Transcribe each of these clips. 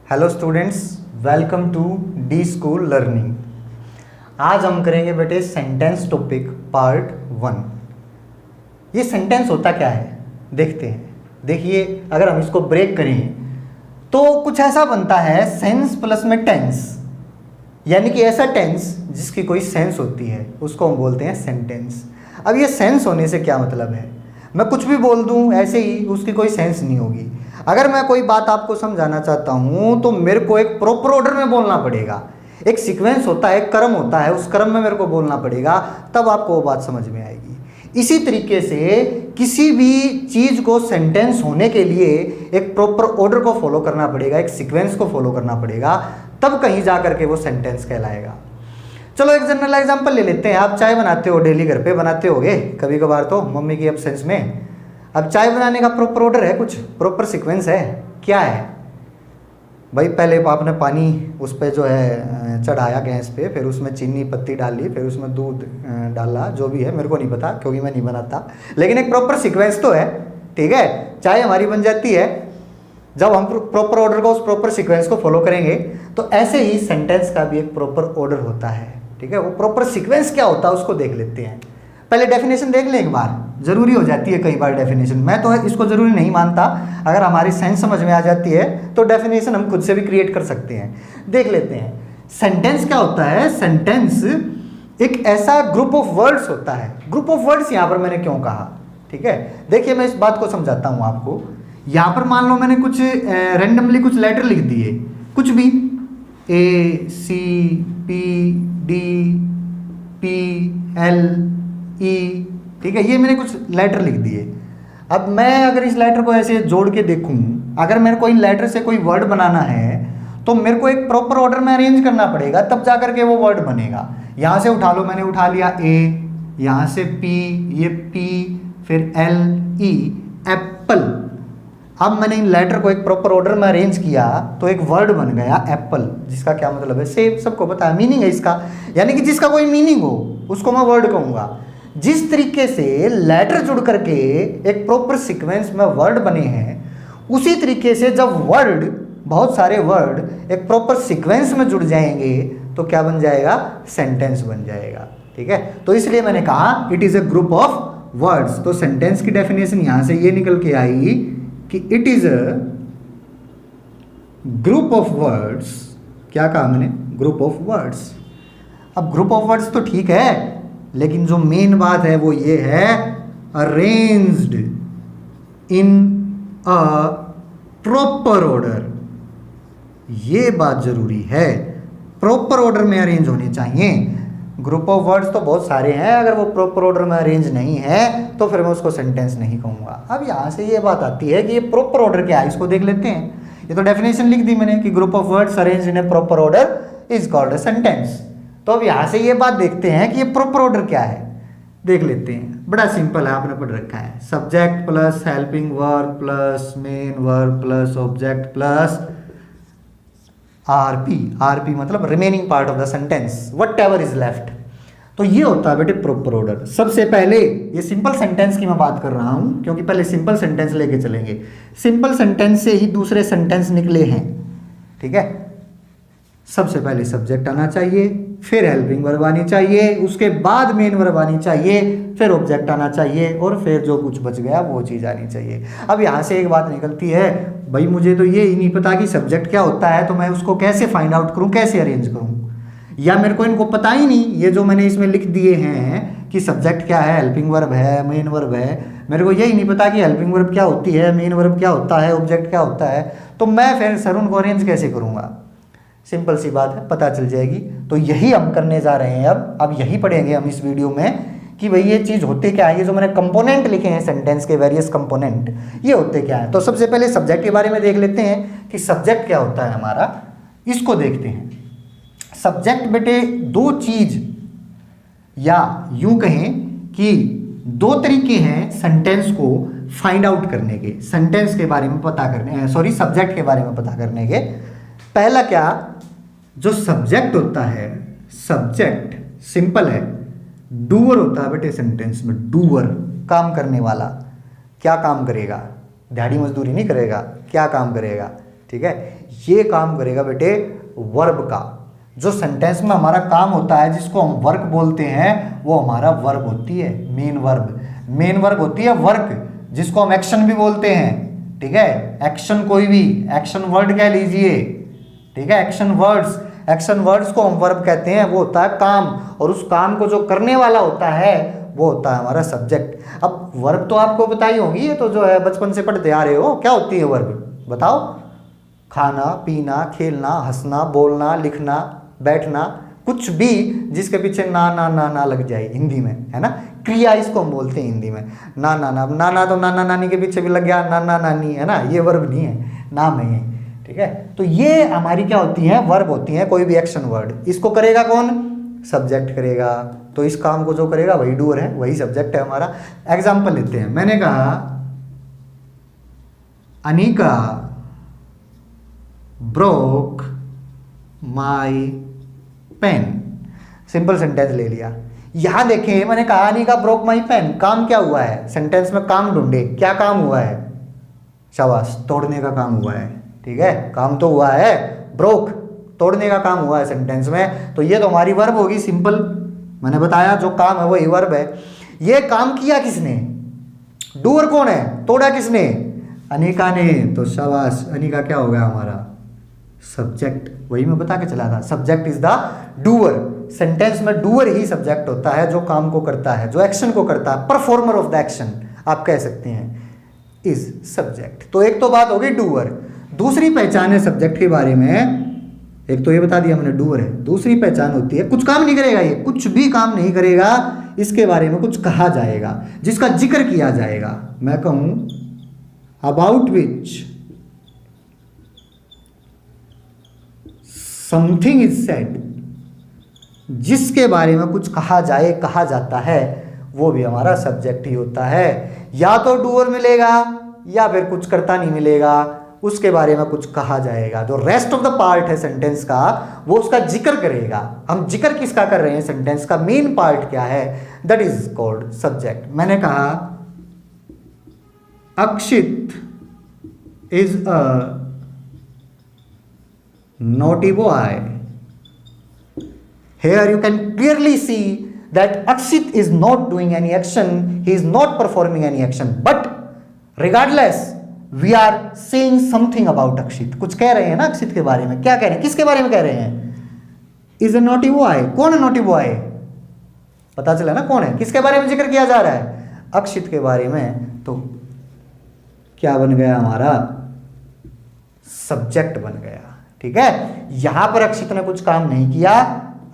Hello students, welcome to the school learning. आज हम करेंगे बेटे सेंटेंस टॉपिक पार्ट 1। ये सेंटेंस होता क्या है देखते हैं। देखिए, अगर हम इसको ब्रेक करें तो कुछ ऐसा बनता है सेंस प्लस में टेंस, यानी कि ऐसा टेंस जिसकी कोई सेंस होती है उसको हम बोलते हैं सेंटेंस। अब ये सेंस होने से क्या मतलब है, मैं कुछ भी बोल दूं ऐसे ही उसकी कोई सेंस नहीं होगी। अगर मैं कोई बात आपको समझाना चाहता हूं तो मेरे को एक प्रॉपर ऑर्डर में बोलना पड़ेगा, एक सीक्वेंस होता है, एक क्रम होता है, उस क्रम में मेरे को बोलना पड़ेगा, तब आपको वो बात समझ में आएगी। इसी तरीके से किसी भी चीज़ को सेंटेंस होने के लिए एक प्रॉपर ऑर्डर को फॉलो करना पड़ेगा, एक सीक्वेंस को फॉलो करना पड़ेगा, तब कहीं जा करके वो सेंटेंस कहलाएगा। चलो एक जनरल एग्जांपल ले लेते हैं। आप चाय बनाते हो, डेली घर पे बनाते होगे, कभी कभार तो मम्मी की एब्सेंस में। अब चाय बनाने का प्रॉपर ऑर्डर है, कुछ प्रॉपर सीक्वेंस है। क्या है भाई, पहले आपने पानी उस पर जो है चढ़ाया गैस पे, फिर उसमें चीनी पत्ती डाली, फिर उसमें दूध डाला, जो भी है मेरे को नहीं पता क्योंकि मैं नहीं बनाता, लेकिन एक प्रॉपर सीक्वेंस तो है। ठीक है, चाय हमारी बन जाती है जब हम प्रॉपर ऑर्डर को, उस प्रॉपर सीक्वेंस को फॉलो करेंगे। तो ऐसे ही सेंटेंस का भी एक प्रॉपर ऑर्डर होता है। ठीक है, वो प्रॉपर सीक्वेंस क्या होता है उसको देख लेते हैं। पहले डेफिनेशन देख लें एक बार, जरूरी हो जाती है कई बार डेफिनेशन। मैं तो इसको जरूरी नहीं मानता, अगर हमारी सेंस समझ में आ जाती है तो डेफिनेशन हम खुद से भी क्रिएट कर सकते हैं। देख लेते हैं सेंटेंस क्या होता है। सेंटेंस एक ऐसा ग्रुप ऑफ वर्ड्स होता है। ग्रुप ऑफ वर्ड्स यहां पर मैंने क्यों कहा, ठीक है, देखिए मैं इस बात को समझाता हूं आपको। यहां पर मान लो मैंने कुछ रैंडमली कुछ लेटर लिख दिए, कुछ भी, A C P D P L E, ठीक है, ये मैंने कुछ लेटर लिख दिए। अब मैं अगर इस लेटर को ऐसे जोड़ के देखूं, अगर मेरे को इन लेटर से कोई वर्ड बनाना है तो मेरे को एक प्रॉपर ऑर्डर में अरेंज करना पड़ेगा, तब जा करके वो वर्ड बनेगा। यहां से उठा लो, मैंने उठा लिया ए, यहां से पी, ये पी, फिर एल ई, एप्पल। अब मैंने इन लेटर को एक प्रॉपर ऑर्डर में अरेंज किया तो एक वर्ड बन गया एप्पल, जिसका क्या मतलब है, सेम, सबको पता है, मीनिंग है इसका, यानी कि जिसका कोई मीनिंग हो उसको मैं वर्ड कहूंगा। जिस तरीके से लेटर जुड़ करके एक प्रॉपर सीक्वेंस में वर्ड बने हैं, उसी तरीके से जब वर्ड, बहुत सारे वर्ड एक प्रॉपर सीक्वेंस में जुड़ जाएंगे तो क्या बन जाएगा, सेंटेंस बन जाएगा। ठीक है, तो इसलिए मैंने कहा it is a group of words. तो सेंटेंस की डेफिनेशन यहां से ये निकल के आई कि it is a group of words. क्या कहा मैंने, ग्रुप ऑफ वर्ड्स। अब ग्रुप ऑफ वर्ड्स तो ठीक है, लेकिन जो मेन बात है वो ये है, arranged in a proper order. ये बात जरूरी है, प्रॉपर ऑर्डर में अरेंज होने चाहिए। ग्रुप ऑफ वर्ड्स तो बहुत सारे हैं, अगर वो प्रॉपर ऑर्डर में अरेंज नहीं है तो फिर मैं उसको सेंटेंस नहीं कहूंगा। अब यहां से ये बात आती है कि ये प्रॉपर ऑर्डर क्या है, इसको देख लेते हैं। ये तो डेफिनेशन लिख दी मैंने कि group of words arranged in A proper order is called a sentence. तो अब यहां से ये बात देखते हैं कि ये प्रॉपर ऑर्डर क्या है, देख लेते हैं। बड़ा सिंपल है, आपने पढ़ रखा है, subject plus helping verb plus main verb plus object plus RP. RP मतलब remaining part of the sentence, whatever is left. तो ये होता है बेटे प्रॉपर ऑर्डर। सबसे पहले ये सिंपल सेंटेंस की मैं बात कर रहा हूं, क्योंकि पहले सिंपल सेंटेंस लेके चलेंगे। सिंपल सेंटेंस से ही दूसरे सेंटेंस निकले हैं। ठीक है, सबसे पहले सब्जेक्ट आना चाहिए, फिर हेल्पिंग वर्ब आनी चाहिए, उसके बाद मेन वर्ब आनी चाहिए, फिर ऑब्जेक्ट आना चाहिए, और फिर जो कुछ बच गया वो चीज़ आनी चाहिए। अब यहाँ से एक बात निकलती है, भाई मुझे तो ये ही नहीं पता कि सब्जेक्ट क्या होता है, तो मैं उसको कैसे फाइंड आउट करूँ, कैसे अरेंज करूँ, या मेरे को इनको पता ही नहीं। ये जो मैंने इसमें लिख दिए हैं कि सब्जेक्ट क्या है, हेल्पिंग वर्ब है, मेन वर्ब है, मेरे को यही नहीं पता कि हेल्पिंग वर्ब क्या होती है, मेन वर्ब क्या होता है, ऑब्जेक्ट क्या होता है, तो मैं फिर सर उनको अरेंज कैसे करूँगा। सिंपल सी बात है, पता चल जाएगी। तो यही हम करने जा रहे हैं। अब यही पढ़ेंगे हम इस वीडियो में कि भाई ये चीज़ होते क्या है। ये जो मैंने कंपोनेंट लिखे हैं सेंटेंस के, वेरियस कंपोनेंट, ये होते क्या है। तो सबसे पहले सब्जेक्ट के बारे में देख लेते हैं कि सब्जेक्ट क्या होता है हमारा, इसको देखते हैं। सब्जेक्ट बेटे दो चीज, या यूं कहें कि दो तरीके हैं सेंटेंस को फाइंड आउट करने के, सेंटेंस के बारे में पता करने, सॉरी सब्जेक्ट के बारे में पता करने के। पहला क्या, जो सब्जेक्ट होता है, सब्जेक्ट सिंपल है, डूअर होता है बेटे सेंटेंस में, डूअर, काम करने वाला। क्या काम करेगा, दिहाड़ी मजदूरी नहीं करेगा, क्या काम करेगा, ठीक है। ये काम करेगा बेटे वर्ब का। जो सेंटेंस में हमारा काम होता है जिसको हम वर्क बोलते हैं वो हमारा वर्ब होती है, मेन वर्ब। मेन वर्ब होती है वर्क, जिसको हम एक्शन भी बोलते हैं, ठीक है। एक्शन कोई भी एक्शन वर्ड कह लीजिए, ठीक है। एक्शन वर्ड्स को हम वर्ब कहते हैं, वो होता है काम, और उस काम को जो करने वाला होता है वो होता है हमारा सब्जेक्ट। अब वर्ब तो आपको बताई होगी, ये तो जो है बचपन से पढ़ते आ रहे हो। क्या होती है वर्ब बताओ? खाना, पीना, खेलना, हंसना, बोलना, लिखना, बैठना, कुछ भी जिसके पीछे ना लग जाए, हिंदी में है ना, क्रिया इसको हम बोलते हैं हिंदी में। नाना तो नाना नानी के पीछे भी लग गया, नाना नानी, है ना, ये वर्ब नहीं है, नाम है ये, ठीक है। तो ये हमारी क्या होती है? वर्ब होती है, कोई भी एक्शन वर्ड। इसको करेगा कौन? सब्जेक्ट करेगा। तो इस काम को जो करेगा वही डूअर है, वही सब्जेक्ट है हमारा। एग्जाम्पल लेते हैं। मैंने कहा Anika broke my pen. Simple sentence ले लिया। यहां देखें, मैंने कहा अनिका ब्रोक माई पेन। काम क्या हुआ है? सेंटेंस में काम ढूंढे, क्या काम हुआ है? शाबाश, तोड़ने का काम हुआ है, ठीक है। काम तो हुआ है, ब्रोक तोड़ने का काम हुआ है सेंटेंस में, तो ये तो हमारी वर्ब होगी। सिंपल, मैंने बताया जो काम है वही वर्ब है। ये काम किया किसने? डूअर कौन है? तोड़ा किसने? अनिका ने। तो शाबाश, अनिका क्या हो गया हमारा? सब्जेक्ट। वही मैं बता के चला था, subject is the doer. Sentence में डूअर ही सब्जेक्ट होता है, जो काम को करता है, जो एक्शन को करता है। परफॉर्मर ऑफ द एक्शन आप कह सकते हैं इज सब्जेक्ट। तो एक तो बात होगी डूअर। दूसरी पहचान है सब्जेक्ट के बारे में, एक तो ये बता दिया मैंने डूअर है। दूसरी पहचान होती है कुछ काम नहीं करेगा, ये कुछ भी काम नहीं करेगा, इसके बारे में कुछ कहा जाएगा, जिसका जिक्र किया जाएगा। मैं कहूं about which something is said, जिसके बारे में कुछ कहा जाए, कहा जाता है, वो भी हमारा सब्जेक्ट ही होता है। या तो डूअर मिलेगा या फिर कुछ करता नहीं मिलेगा, उसके बारे में कुछ कहा जाएगा। जो रेस्ट ऑफ द पार्ट है सेंटेंस का, वो उसका जिक्र करेगा। हम जिक्र किसका कर रहे हैं? सेंटेंस का मेन पार्ट क्या है? That is called subject. मैंने कहा अक्षित is a naughty boy. Here you can clearly see that Akshit is not doing any action, he is not performing any action, but regardless we are saying something about Akshit. कुछ कह रहे हैं ना अक्षित के बारे में। क्या कह रहे हैं? किसके बारे में कह रहे हैं? Is a naughty boy. कौन है naughty boy? पता चला ना कौन है, किसके बारे में जिक्र किया जा रहा है? अक्षित के बारे में। तो क्या बन गया हमारा? सब्जेक्ट बन गया, ठीक है। यहां पर अक्षित ने कुछ काम नहीं किया,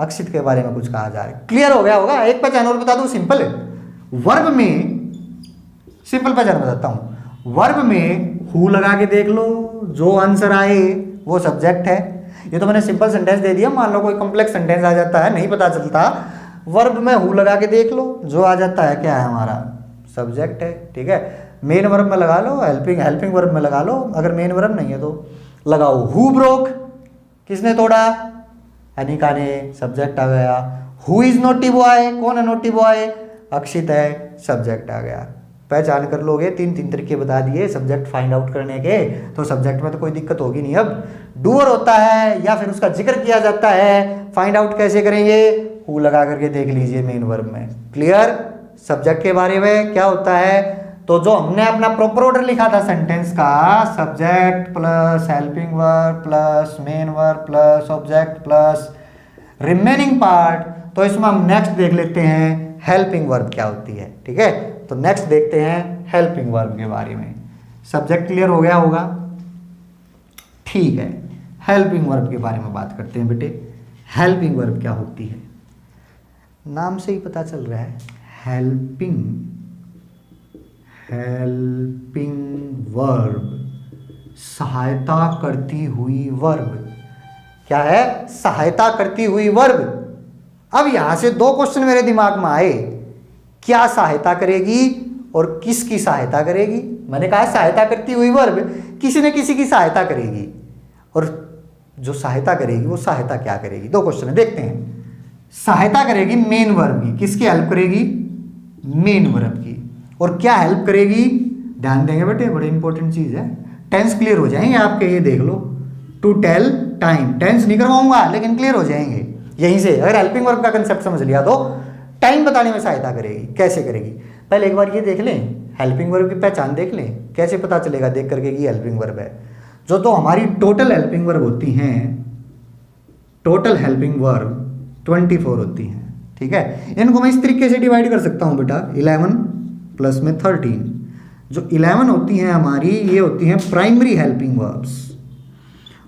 अक्षित के बारे में कुछ कहा जा रहा है। क्लियर हो गया होगा? एक पहचान और बता दूं, सिंपल है। वर्ब में सिंपल पहचान बताता हूं। वर्ब में हु लगा के देख लो, जो आंसर आए वो सब्जेक्ट है। ये तो मैंने सिंपल सेंटेंस दे दिया। मान लो कोई कॉम्प्लेक्स सेंटेंस आ जाता है, नहीं पता चलता, वर्ब में हु लगा के देख लो, जो आ जाता है क्या है हमारा? सब्जेक्ट है, ठीक है। मेन वर्ब में लगा लो, हेल्पिंग वर्ब में लगा लो, अगर मेन वर्ब नहीं है तो लगाओ हु ब्रोक, किसने तोड़ा? अनिका ने, सब्जेक्ट आ गया। हु इज नोटी बॉय, कौन है नोटी बॉय? अक्षित है, सब्जेक्ट आ गया। पहचान कर लोगे, तीन तरीके बता दिए सब्जेक्ट फाइंड आउट करने के, तो सब्जेक्ट में तो कोई दिक्कत होगी नहीं। अब डूअर होता है या फिर उसका जिक्र किया जाता है, फाइंड आउट कैसे करेंगे? हु लगा करके देख लीजिए मेन वर्ब में। क्लियर? सब्जेक्ट के बारे में क्या होता है? तो जो हमने अपना प्रॉपर ऑर्डर लिखा था सेंटेंस का, subject plus helping verb plus main verb plus object plus remaining part, तो इसमें हम नेक्स्ट देख लेते हैं हेल्पिंग वर्ब क्या होती है, ठीक है। तो नेक्स्ट देखते हैं हेल्पिंग वर्ब के बारे में। सब्जेक्ट क्लियर हो गया होगा, ठीक है। हेल्पिंग वर्ब के बारे में बात करते हैं बेटे। हेल्पिंग वर्ब क्या होती है? नाम से ही पता चल रहा है, हेल्पिंग वर्ब, सहायता करती हुई वर्ब। क्या है? सहायता करती हुई वर्ब। अब यहां से दो क्वेश्चन मेरे दिमाग में आए, क्या सहायता करेगी और किसकी सहायता करेगी? मैंने कहा सहायता करती हुई वर्ब किसी न किसी की सहायता करेगी, और जो सहायता करेगी वो सहायता क्या करेगी? दो क्वेश्चन देखते हैं। सहायता करेगी मेन वर्ब की, किसकी हेल्प करेगी? मेन वर्ब की। और क्या हेल्प करेगी? ध्यान देंगे बेटे, बड़ी इंपॉर्टेंट चीज है। टेंस क्लियर हो जाएंगे आपके, ये देख लो, टू टेल टाइम, टेंस नहीं करवाऊंगा लेकिन क्लियर हो जाएंगे यहीं से। अगर हेल्पिंग वर्ब का कंसेप्ट समझ लिया तो टाइम बताने में सहायता करेगी। कैसे करेगी, पहले एक बार ये देख लें, हेल्पिंग वर्ब की पहचान देख लें, कैसे पता चलेगा देख करके कि हेल्पिंग वर्ब है। जो तो हमारी टोटल हेल्पिंग वर्ब होती हैं, टोटल हेल्पिंग वर्ब 24 होती हैं, ठीक है। इनको मैं इस तरीके से डिवाइड कर सकता हूं बेटा, 11 प्लस में 13। जो 11 होती हैं हमारी, ये होती हैं प्राइमरी हेल्पिंग वर्ब्स,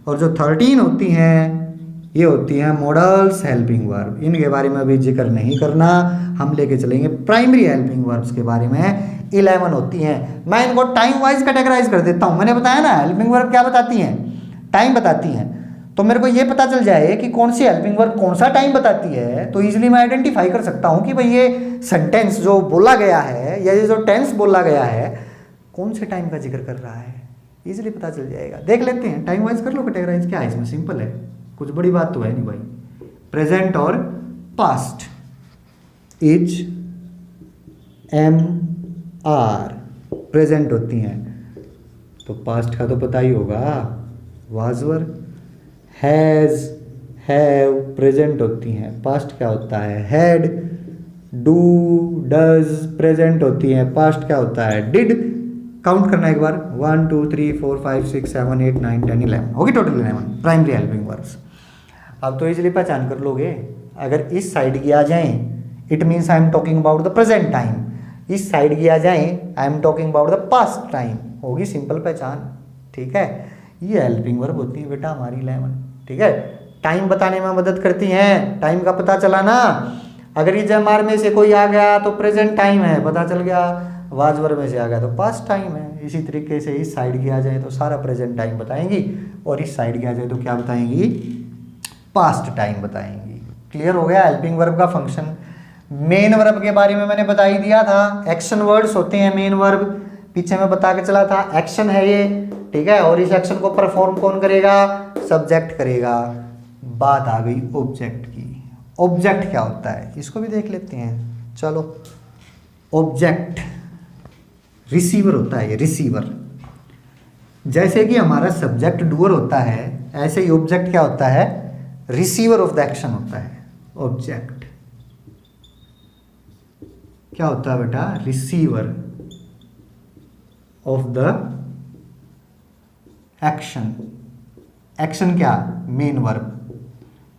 और जो 13 होती हैं ये होती हैं मॉडल्स हेल्पिंग वर्ब। इनके बारे में अभी जिक्र नहीं करना, हम लेके चलेंगे प्राइमरी हेल्पिंग वर्ब्स के बारे में। 11 होती हैं, मैं इनको टाइम वाइज कैटेगराइज कर देता हूं। मैंने बताया ना हेल्पिंग वर्ब क्या बताती हैं, टाइम बताती हैं। तो मेरे को ये पता चल जाए कि कौन सी हेल्पिंग वर्ब कौन सा टाइम बताती है, तो इजीली मैं आइडेंटिफाई कर सकता हूं कि भाई ये सेंटेंस जो बोला गया है या ये जो टेंस बोला गया है कौन से टाइम का जिक्र कर रहा है, इजीली पता चल जाएगा। देख लेते हैं, टाइम वाइज कर लो कैटेगराइज। क्या है इसमें, सिंपल है, कुछ बड़ी बात तो है नहीं भाई। प्रेजेंट और past, is, am, are present होती हैं, तो पास्ट का तो पता ही होगा, was were. Has, have present होती हैं, पास्ट क्या होता है, हैड। डू, डज प्रेजेंट होती हैं, पास्ट क्या होता है, डिड। काउंट करना एक बार, 1 2 3 4 5 6 7 8 9 10 11 होगी टोटल 11 प्राइमरी हेल्पिंग वर्ब्स। अब तो इजीली पहचान कर लोगे। अगर इस साइड की आ जाएं, it means I am talking about the present time. इस साइड की आ जाएं, I am talking about the past time, होगी सिंपल पहचान, ठीक है। ये हेल्पिंग वर्ब होती है बेटा हमारी 11, ठीक है। टाइम बताने में मदद करती हैं, टाइम का पता चला ना। अगर इज एम आर में से कोई आ गया तो प्रेजेंट टाइम है, पता चल गया। वाज वर में से आ गया तो पास्ट टाइम है। इसी तरीके से इस साइड की आ जाए तो सारा प्रेजेंट टाइम बताएंगी, और इस साइड की आ जाए तो क्या बताएंगी, पास्ट टाइम बताएंगी। क्लियर हो गया हेल्पिंग वर्ब का फंक्शन। मेन वर्ब के बारे में मैंने बता ही दिया था, एक्शन वर्ड्स होते हैं मेन वर्ब, पीछे मैं बता के चला था। एक्शन है ये, ठीक है, और इस एक्शन को परफॉर्म कौन करेगा, सब्जेक्ट करेगा। बात आ गई ऑब्जेक्ट की। ऑब्जेक्ट क्या होता है इसको भी देख लेते हैं, चलो। ऑब्जेक्ट रिसीवर होता है, ये रिसीवर। जैसे कि हमारा सब्जेक्ट डूअर होता है, ऐसे ही ऑब्जेक्ट क्या होता है, रिसीवर ऑफ द एक्शन होता है। ऑब्जेक्ट क्या होता है बेटा, receiver of the action. Action क्या, मेन वर्ब।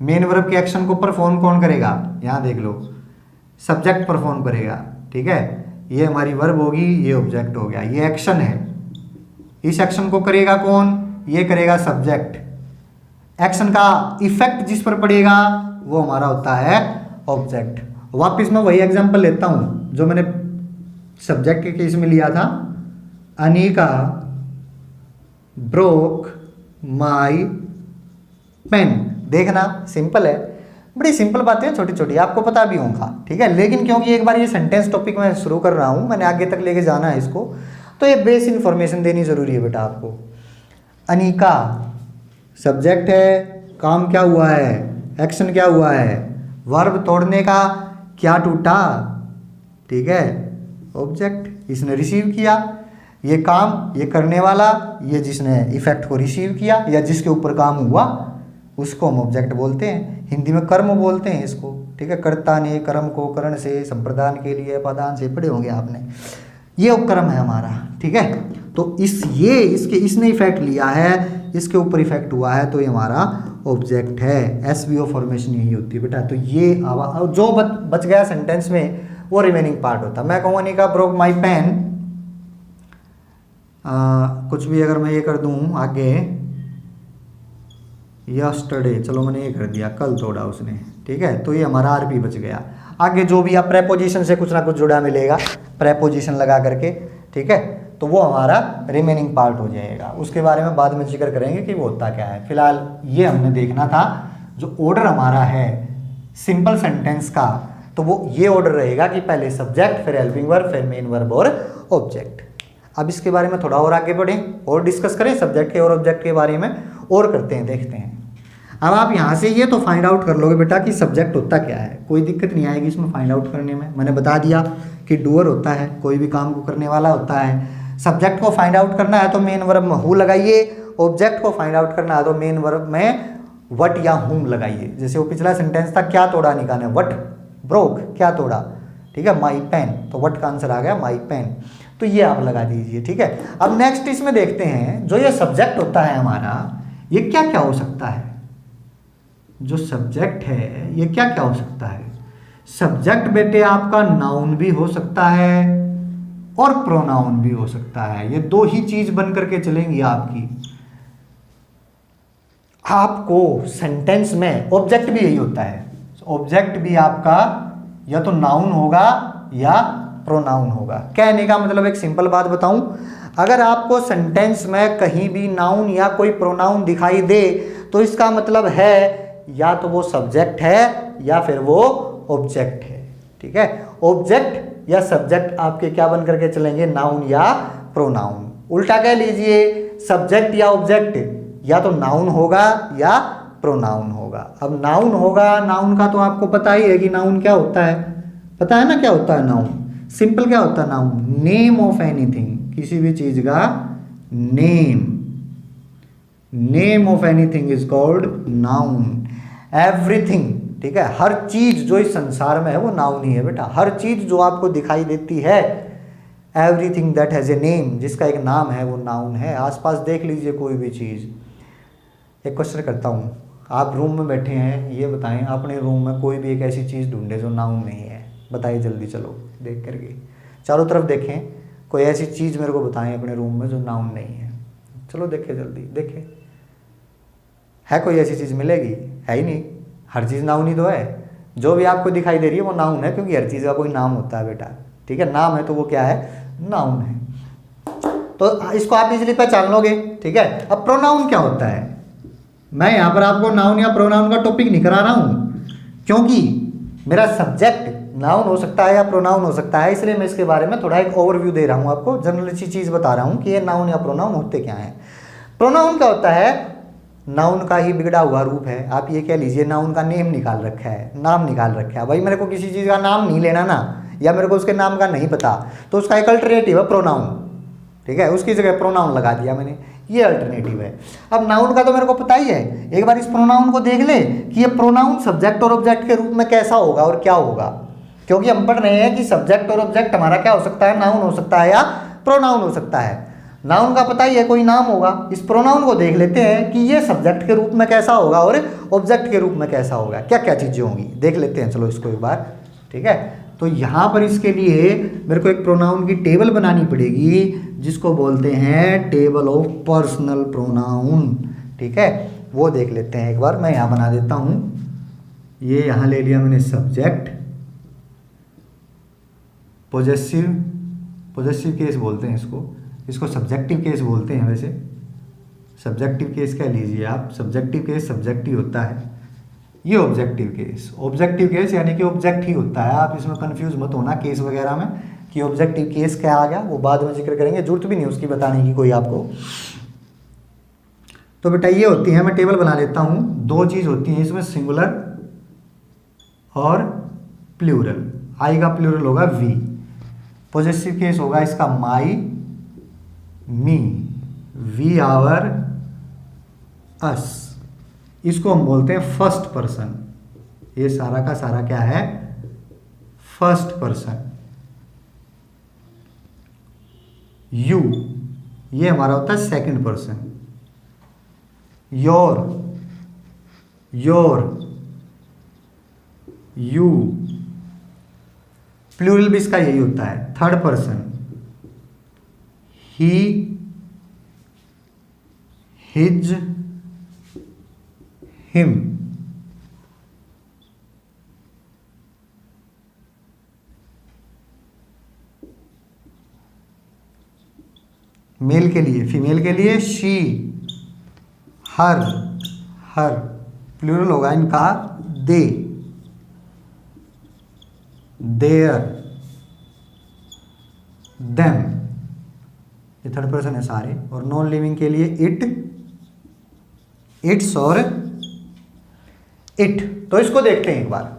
मेन वर्ब के एक्शन को परफॉर्म कौन करेगा, यहां देख लो, सब्जेक्ट परफॉर्म करेगा, ठीक है। ये हमारी वर्ब होगी, ये ऑब्जेक्ट हो गया, ये एक्शन है। इस एक्शन को करेगा कौन, ये करेगा सब्जेक्ट। एक्शन का इफेक्ट जिस पर पड़ेगा वो हमारा होता है ऑब्जेक्ट। वापिस मैं वही एग्जांपल लेता हूं जो मैंने सब्जेक्ट के केस में लिया था। Anika broke my pen. देखना सिंपल है, बड़ी सिंपल बातें हैं, छोटी छोटी, आपको पता भी होगा, ठीक है। लेकिन क्योंकि एक बार ये सेंटेंस टॉपिक मैं शुरू कर रहा हूं, मैंने आगे तक लेके जाना है इसको, तो ये बेस इन्फॉर्मेशन देनी जरूरी है बेटा आपको। अनिका सब्जेक्ट है, काम क्या हुआ है, एक्शन क्या हुआ है, वर्ब तोड़ने का, क्या टूटा, ठीक है, ऑब्जेक्ट। इसने रिसीव किया, ये काम, ये करने वाला, ये जिसने इफेक्ट को रिसीव किया या जिसके ऊपर काम हुआ उसको हम ऑब्जेक्ट बोलते हैं। हिंदी में कर्म बोलते हैं इसको, ठीक है। कर्ता ने कर्म को करण से, संप्रदान के लिए पदान से पढ़े होंगे आपने। ये उपक्रम है हमारा, ठीक है। तो इसने इफेक्ट लिया है, इसके ऊपर इफेक्ट हुआ है, तो ये हमारा ऑब्जेक्ट है। एसवीओ फॉर्मेशन यही होती है बेटा। तो ये जो बच गया सेंटेंस में वो रिमेनिंग पार्ट होता है। मैं कहूँगा अनिका ब्रोक माई पेन, कुछ भी अगर मैं ये कर दूं आगे, यस्टरडे, चलो मैंने ये कर दिया, कल तोड़ा उसने, ठीक है। तो ये हमारा आरपी बच गया। आगे जो भी आप प्रेपोजिशन से कुछ ना कुछ जुड़ा मिलेगा, प्रेपोजिशन लगा करके, ठीक है, तो वो हमारा रिमेनिंग पार्ट हो जाएगा। उसके बारे में बाद में जिक्र करेंगे कि वो होता क्या है। फिलहाल ये हमने देखना था, जो ऑर्डर हमारा है सिंपल सेंटेंस का, तो वो ये ऑर्डर रहेगा कि पहले सब्जेक्ट, फिर हेल्पिंग वर्ब, फिर मेन वर्ब और ऑब्जेक्ट। अब इसके बारे में थोड़ा और आगे बढ़ें और डिस्कस करें सब्जेक्ट के और ऑब्जेक्ट के बारे में, और करते हैं, देखते हैं। अब आप यहाँ से ये तो फाइंड आउट कर लोगे बेटा कि सब्जेक्ट होता क्या है, कोई दिक्कत नहीं आएगी इसमें फाइंड आउट करने में। मैंने बता दिया कि डूअर होता है, कोई भी काम को करने वाला होता है। सब्जेक्ट को फाइंड आउट करना है तो मेन वर्ब में हु लगाइए, ऑब्जेक्ट को फाइंड आउट करना है तो मेन वर्ब में वट या हुम लगाइए। जैसे वो पिछला सेंटेंस था क्या तोड़ा निकालना, वट ब्रोक क्या तोड़ा, ठीक है, माई पेन, तो वट का आंसर आ गया माई पेन, तो ये आप लगा दीजिए, ठीक है। अब नेक्स्ट इसमें देखते हैं जो ये सब्जेक्ट होता है हमारा, ये क्या क्या हो सकता है। जो सब्जेक्ट है ये क्या क्या हो सकता है। सब्जेक्ट बेटे आपका नाउन भी हो सकता है और प्रोनाउन भी हो सकता है, ये दो ही चीज बन करके चलेंगी आपकी। आपको सेंटेंस में ऑब्जेक्ट भी यही होता है, ऑब्जेक्ट भी आपका या तो नाउन होगा या प्रोनाउन होगा। कहने का मतलब एक सिंपल बात बताऊं, अगर आपको सेंटेंस में कहीं भी नाउन या कोई प्रोनाउन दिखाई दे तो इसका मतलब है या तो वो सब्जेक्ट है या फिर वो ऑब्जेक्ट है, ठीक है। ऑब्जेक्ट या सब्जेक्ट आपके क्या बन करके चलेंगे, नाउन या प्रोनाउन। उल्टा कह लीजिए, सब्जेक्ट या ऑब्जेक्ट या तो नाउन होगा या प्रोनाउन होगा। अब नाउन होगा, नाउन का तो आपको पता ही है कि नाउन क्या होता है, पता है ना क्या होता है नाउन, सिंपल क्या होता है नाउन, नेम ऑफ एनीथिंग, किसी भी चीज का name, name of anything is called noun. Everything, ठीक है, हर चीज जो इस संसार में है वो नाउन ही है बेटा। हर चीज जो आपको दिखाई देती है, everything that has a name, जिसका एक नाम है वो नाउन है। आसपास देख लीजिए कोई भी चीज। एक क्वेश्चन करता हूँ, आप रूम में बैठे हैं, ये बताएं अपने रूम में कोई भी एक ऐसी चीज ढूंढे जो नाउन नहीं है, बताइए जल्दी, चलो देख करके चारों तरफ देखें, कोई ऐसी चीज मेरे को बताएं अपने रूम में जो नाउन नहीं है। चलो देखें जल्दी, देखें है कोई ऐसी चीज, मिलेगी, है ही नहीं, हर चीज नाउन ही तो है। जो भी आपको दिखाई दे रही है वो नाउन है, क्योंकि हर चीज का कोई नाम होता है बेटा, ठीक है, नाम है तो वो क्या है, नाउन है। तो इसको आप इजीली पहचान लोगे, ठीक है। अब प्रोनाउन क्या होता है, मैं यहाँ पर आपको नाउन या प्रोनाउन का टॉपिक नहीं करा रहा हूँ, क्योंकि मेरा सब्जेक्ट नाउन हो सकता है या प्रोनाउन हो सकता है, इसलिए मैं इसके बारे में थोड़ा एक ओवरव्यू दे रहा हूँ आपको, जनरल सी चीज़ बता रहा हूँ कि ये नाउन या प्रोनाउन होते क्या हैं। प्रोनाउन क्या होता है, नाउन का ही बिगड़ा हुआ रूप है। आप ये कह लीजिए नाउन का नेम निकाल रखा है, नाम निकाल रखा है। भाई मेरे को किसी चीज़ का नाम नहीं लेना ना, या मेरे को उसके नाम का नहीं पता, तो उसका एक अल्टरनेटिव है प्रोनाउन, ठीक है, उसकी जगह प्रोनाउन लगा दिया मैंने, ये अल्टरनेटिव है। अब नाउन का तो मेरे को पता ही है, एक बार इस प्रोनाउन को देख ले कि ये प्रोनाउन सब्जेक्ट और ऑब्जेक्ट के रूप में कैसा होगा और क्या होगा, क्योंकि हम पढ़ रहे हैं कि सब्जेक्ट और ऑब्जेक्ट हमारा क्या हो सकता है, नाउन हो सकता है या प्रोनाउन हो सकता है। नाउन का पता ही है कोई नाम होगा, इस प्रोनाउन को देख लेते हैं कि ये सब्जेक्ट के रूप में कैसा होगा और ऑब्जेक्ट के रूप में कैसा होगा, क्या क्या चीज़ें होंगी, देख लेते हैं चलो इसको एक बार, ठीक है। तो यहाँ पर इसके लिए मेरे को एक प्रोनाउन की टेबल बनानी पड़ेगी, जिसको बोलते हैं टेबल ऑफ पर्सनल प्रोनाउन, ठीक है, वो देख लेते हैं एक बार। मैं यहाँ बना देता हूँ, ये यहाँ ले लिया मैंने सब्जेक्ट, पॉजेसिव, पॉजेसिव केस बोलते हैं इसको, इसको सब्जेक्टिव केस बोलते हैं। वैसे सब्जेक्टिव केस कह लीजिए आप, सब्जेक्टिव केस सब्जेक्टिव होता है, ये ऑब्जेक्टिव केस, ऑब्जेक्टिव केस यानी कि ऑब्जेक्ट ही होता है। आप इसमें कंफ्यूज मत होना केस वगैरह में कि ऑब्जेक्टिव केस क्या आ गया, वो बाद में जिक्र करेंगे, जरूरत भी नहीं उसकी बताने की कोई आपको। तो बेटा ये होती है, मैं टेबल बना लेता हूँ, दो चीज़ होती हैं इसमें, सिंगुलर और प्लूरल। आई का प्लूरल होगा वी, पॉजेसिव केस होगा इसका माई, मी, वी, आवर, अस। इसको हम बोलते हैं फर्स्ट पर्सन, ये सारा का सारा क्या है, फर्स्ट पर्सन। यू, ये हमारा होता है second person. Your, your, you, plural भी इसका यही होता है, third person. He, his, him. Male के लिए, फीमेल के लिए शी, हर, हर, प्लूरल होगा इनका दे, देयर, देम, ये थर्ड पर्सन है सारे। और नॉन लिविंग के लिए इट, इट्स और इट। तो इसको देखते हैं एक बार,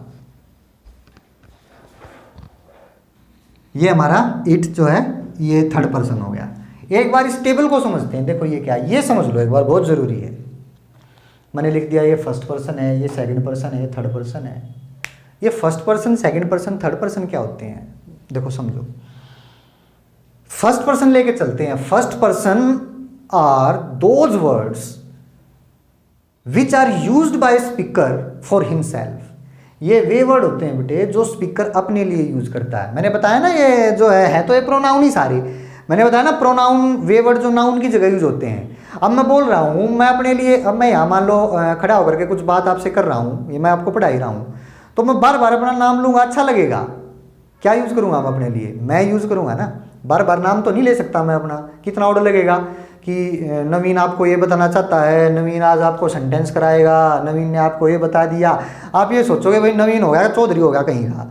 ये हमारा इट जो है ये थर्ड पर्सन हो गया। एक बार इस टेबल को समझते हैं। देखो ये क्या है, ये समझ लो एक बार, बहुत ज़रूरी है। मैंने लिख दिया ये फर्स्ट पर्सन है, ये सेकंड पर्सन है, ये थर्ड पर्सन है। ये first person, second person, third person क्या होते हैं? देखो समझो, फर्स्ट पर्सन लेके चलते हैं। First person are those words which are used by speaker for himself. ये वे वर्ड होते हैं बेटे जो स्पीकर अपने लिए यूज करता है। मैंने बताया ना ये जो है तो ये प्रोनाउन ही सारे। मैंने बताया ना प्रोनाउन वे वर्ड जो नाउन की जगह यूज होते हैं। अब मैं बोल रहा हूँ मैं अपने लिए, अब मैं यहाँ मान लो खड़ा होकर के कुछ बात आपसे कर रहा हूँ, ये मैं आपको पढ़ा ही रहा हूँ, तो मैं बार बार अपना नाम लूँगा, अच्छा लगेगा। क्या यूज़ करूँगा मैं अपने लिए? मैं यूज़ करूँगा ना, बार बार नाम तो नहीं ले सकता मैं अपना। कितना ऑर्डर लगेगा कि नवीन आपको ये बताना चाहता है, नवीन आज आपको सेंटेंस कराएगा, नवीन ने आपको ये बता दिया। आप ये सोचोगे भाई नवीन हो गया, चौधरी हो गया कहीं का,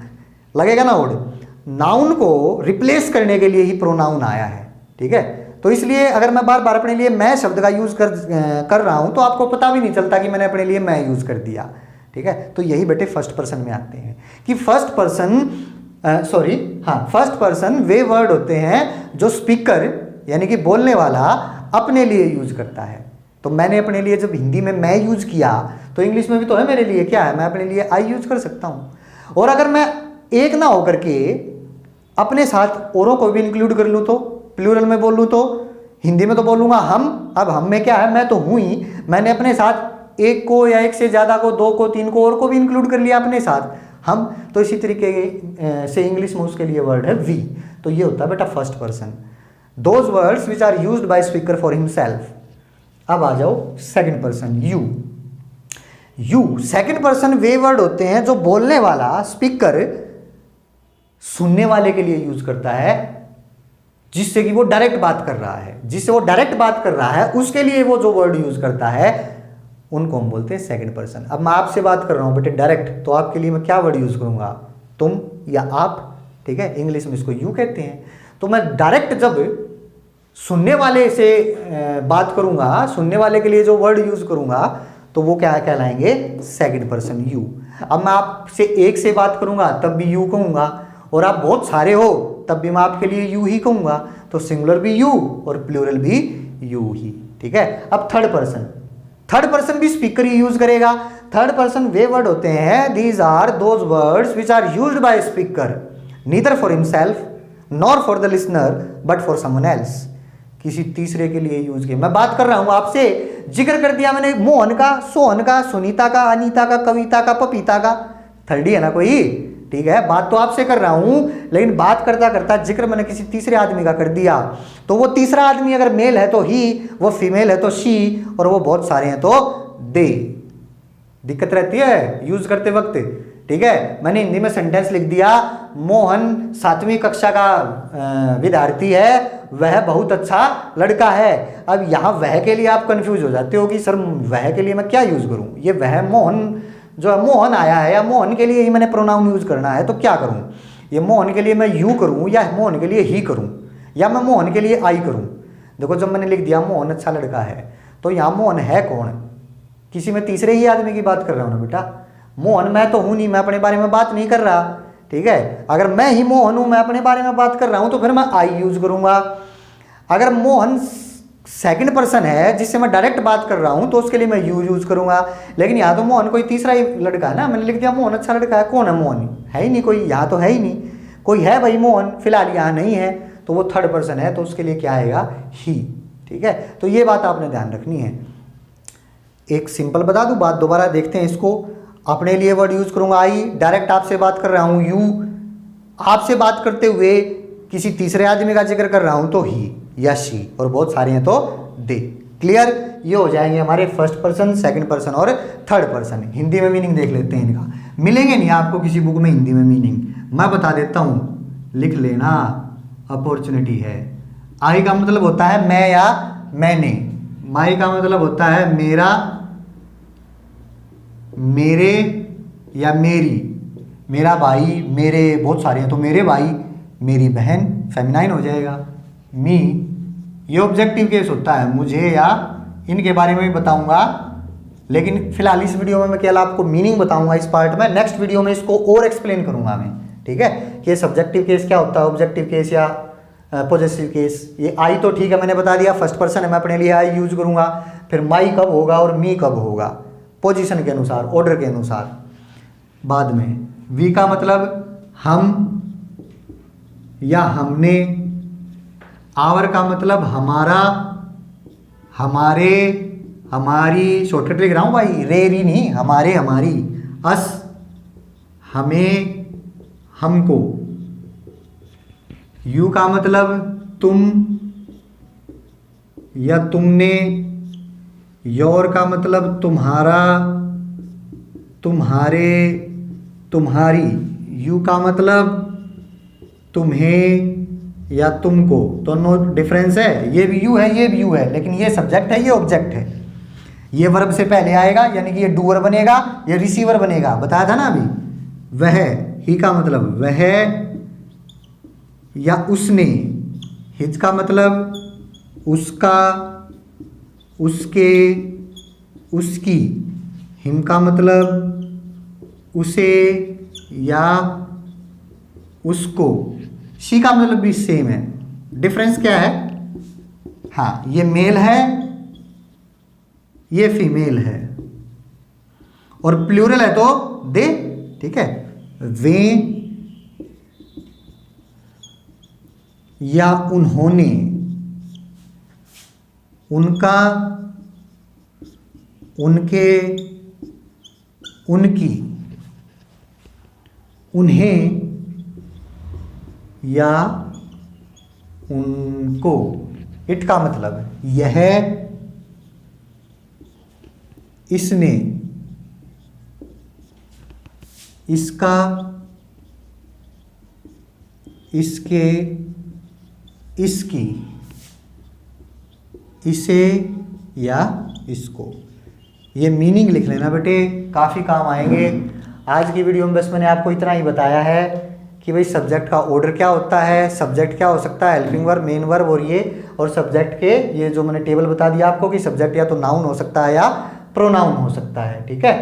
लगेगा ना ऑर्डर। नाउन को रिप्लेस करने के लिए ही प्रोनाउन आया है, ठीक है। तो इसलिए अगर मैं बार बार अपने लिए मैं शब्द का यूज़ कर रहा हूँ तो आपको पता भी नहीं चलता कि मैंने अपने लिए मैं यूज़ कर दिया, ठीक है। तो यही बेटे फर्स्ट पर्सन में आते हैं कि फर्स्ट पर्सन वे वर्ड होते हैं जो स्पीकर यानी कि बोलने वाला अपने लिए यूज करता है। तो मैंने अपने लिए जब हिंदी में मैं यूज किया तो इंग्लिश में भी तो है मेरे लिए क्या है, मैं अपने लिए आई यूज कर सकता हूँ। और अगर मैं एक ना होकर के अपने साथ औरों को भी इंक्लूड कर लूँ तो प्लूरल में बोल लूँ तो हिंदी में तो बोलूँगा हम। अब हम में क्या है, मैं तो हूँ ही, मैंने अपने साथ एक को या एक से ज़्यादा को, दो को, तीन को और को भी इंक्लूड कर लिया अपने साथ हम। तो इसी तरीके से इंग्लिश में उसके लिए वर्ड है वी। तो ये होता है बेटा first person, those words which are used by speaker for himself. अब आ जाओ second person, you. Second person वे वर्ड होते हैं जो बोलने वाला स्पीकर सुनने वाले के लिए यूज करता है, जिससे कि वो डायरेक्ट बात कर रहा है, जिससे वो डायरेक्ट बात कर रहा है उसके लिए वो जो वर्ड यूज करता है उनको हम बोलते हैं सेकंड पर्सन। अब मैं आपसे बात कर रहा हूं बेटे डायरेक्ट, तो आपके लिए मैं क्या वर्ड यूज करूंगा, तुम या आप, ठीक है। इंग्लिश में इसको यू कहते हैं। तो मैं डायरेक्ट जब सुनने वाले से बात करूंगा, सुनने वाले के लिए जो वर्ड यूज करूंगा तो वो क्या कहलाएंगे, सेकंड पर्सन यू। अब मैं आपसे एक से बात करूंगा तब भी यू कहूंगा, और आप बहुत सारे हो तब भी मैं आपके लिए यू ही कहूंगा। तो सिंगुलर भी यू और प्लूरल भी यू ही, ठीक है। अब थर्ड पर्सन भी स्पीकर ही यूज करेगा। थर्ड पर्सन वे वर्ड होते हैं, these are those words which are used by speaker neither for himself nor for the listener but for someone else. किसी तीसरे के लिए यूज किया। मैं बात कर रहा हूं आपसे, जिक्र कर दिया मैंने मोहन का, सोहन का, सुनीता का, अनीता का, कविता का, पपीता का, थर्ड ही है ना कोई, ठीक है। बात तो आपसे कर रहा हूं लेकिन बात करता करता जिक्र मैंने किसी तीसरे आदमी का कर दिया, तो वो तीसरा आदमी अगर मेल है तो ही, वो फीमेल है तो शी, और वो बहुत सारे हैं तो दे। दिक्कत रहती है यूज करते वक्त, ठीक है। मैंने हिंदी में सेंटेंस लिख दिया, मोहन 7वीं कक्षा का विद्यार्थी है, वह बहुत अच्छा लड़का है। अब यहाँ वह के लिए आप कंफ्यूज हो जाते हो कि सर वह के लिए मैं क्या यूज करूं, ये वह मोहन जो है मोहन आया है या मोहन के लिए ही मैंने प्रोनाउन यूज करना है, तो क्या करूं, ये मोहन के लिए मैं यू करूं या मोहन के लिए ही करूं या मैं मोहन के लिए आई करूं। देखो जब मैंने लिख दिया मोहन अच्छा लड़का है, तो यहाँ मोहन है कौन, किसी में तीसरे ही आदमी की बात कर रहा हूं ना बेटा। मोहन मैं तो हूं नहीं, मैं अपने बारे में बात नहीं कर रहा, ठीक है। अगर मैं ही मोहन हूं, मैं अपने बारे में बात कर रहा हूं, तो फिर मैं आई यूज करूंगा। अगर मोहन सेकंड पर्सन है जिससे मैं डायरेक्ट बात कर रहा हूं, तो उसके लिए मैं यू यूज करूंगा। लेकिन यहाँ तो मोहन कोई तीसरा ही लड़का है ना, मैंने लिख दिया मोहन अच्छा लड़का है। कौन है मोहन, है ही नहीं कोई, यहाँ तो है ही नहीं कोई, है भाई मोहन फिलहाल यहाँ नहीं है, तो वो थर्ड पर्सन है, तो उसके लिए क्या आएगा, ही, ठीक है। तो ये बात आपने ध्यान रखनी है। एक सिंपल बता दूं बात, दोबारा देखते हैं इसको। अपने लिए वर्ड यूज करूंगा आई, डायरेक्ट आपसे बात कर रहा हूं यू, आपसे बात करते हुए किसी तीसरे आदमी का जिक्र कर रहा हूं तो ही या शी, और बहुत सारे हैं तो दे। क्लियर, ये हो जाएंगे हमारे फर्स्ट पर्सन, सेकंड पर्सन और थर्ड पर्सन। हिंदी में मीनिंग देख लेते हैं इनका, मिलेंगे नहीं आपको किसी बुक में हिंदी में मीनिंग, मैं बता देता हूं, लिख लेना, अपॉर्चुनिटी है। आई का मतलब होता है मैं या मैंने, माई का मतलब होता है मेरा, मेरे या मेरी, मेरा भाई, मेरे बहुत सारे हैं तो मेरे भाई, मेरी बहन, फेमिनाइन हो जाएगा। मी, ये ऑब्जेक्टिव केस होता है, मुझे या इनके बारे में भी बताऊंगा, लेकिन फिलहाल इस वीडियो में मैं केवल आपको मीनिंग बताऊंगा इस पार्ट में। नेक्स्ट वीडियो में इसको और एक्सप्लेन करूंगा मैं, ठीक है। कि सब्जेक्टिव केस क्या होता है, ऑब्जेक्टिव केस या पॉजेसिव केस। ये आई तो ठीक है, मैंने बता दिया फर्स्ट पर्सन है, मैं अपने लिए आई यूज करूँगा। फिर माई कब होगा और मी कब होगा, पोजीशन के अनुसार, ऑर्डर के अनुसार। बाद में वी का मतलब हम या हमने, आवर का मतलब हमारा, हमारे, हमारी, शॉर्टकट लिख रहा हूँ भाई, रे री नहीं, हमारे, हमारी, अस, हमें, हमको। यू का मतलब तुम या तुमने, योर का मतलब तुम्हारा, तुम्हारे, तुम्हारी। यू का मतलब तुम्हें या तुमको। दोनों डिफरेंस है, ये भी यू है ये भी यू है, लेकिन ये सब्जेक्ट है ये ऑब्जेक्ट है। ये वर्ब से पहले आएगा यानी कि ये डूअर बनेगा, ये रिसीवर बनेगा, बताया था ना अभी। वह, ही का मतलब वह या उसने, हिज का मतलब उसका, उसके, उसकी। हिम का मतलब उसे या उसको। शी का मतलब भी सेम है। डिफरेंस क्या है, हाँ ये मेल है ये फीमेल है, और प्लूरल है तो दे, ठीक है। वे या उन्होंने, उनका, उनके, उनकी, उन्हें या उनको। इट का मतलब यह, इसने, इसका, इसके, इसकी, इसे या इसको। ये मीनिंग लिख लेना बेटे, काफ़ी काम आएंगे। आज की वीडियो में बस मैंने आपको इतना ही बताया है कि भाई सब्जेक्ट का ऑर्डर क्या होता है, सब्जेक्ट क्या हो सकता है, हेल्पिंग वर्ब, मेन वर्ब और ये, और सब्जेक्ट के ये जो मैंने टेबल बता दिया आपको कि सब्जेक्ट या तो नाउन हो सकता है या प्रोनाउन हो सकता है, ठीक है।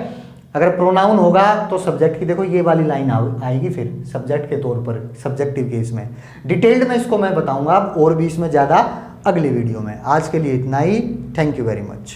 अगर प्रोनाउन होगा तो सब्जेक्ट की देखो ये वाली लाइन आएगी फिर सब्जेक्ट के तौर पर, सब्जेक्टिव केस में। डिटेल्ड में इसको मैं बताऊंगा और भी इसमें ज़्यादा अगली वीडियो में। आज के लिए इतना ही, थैंक यू वेरी मच।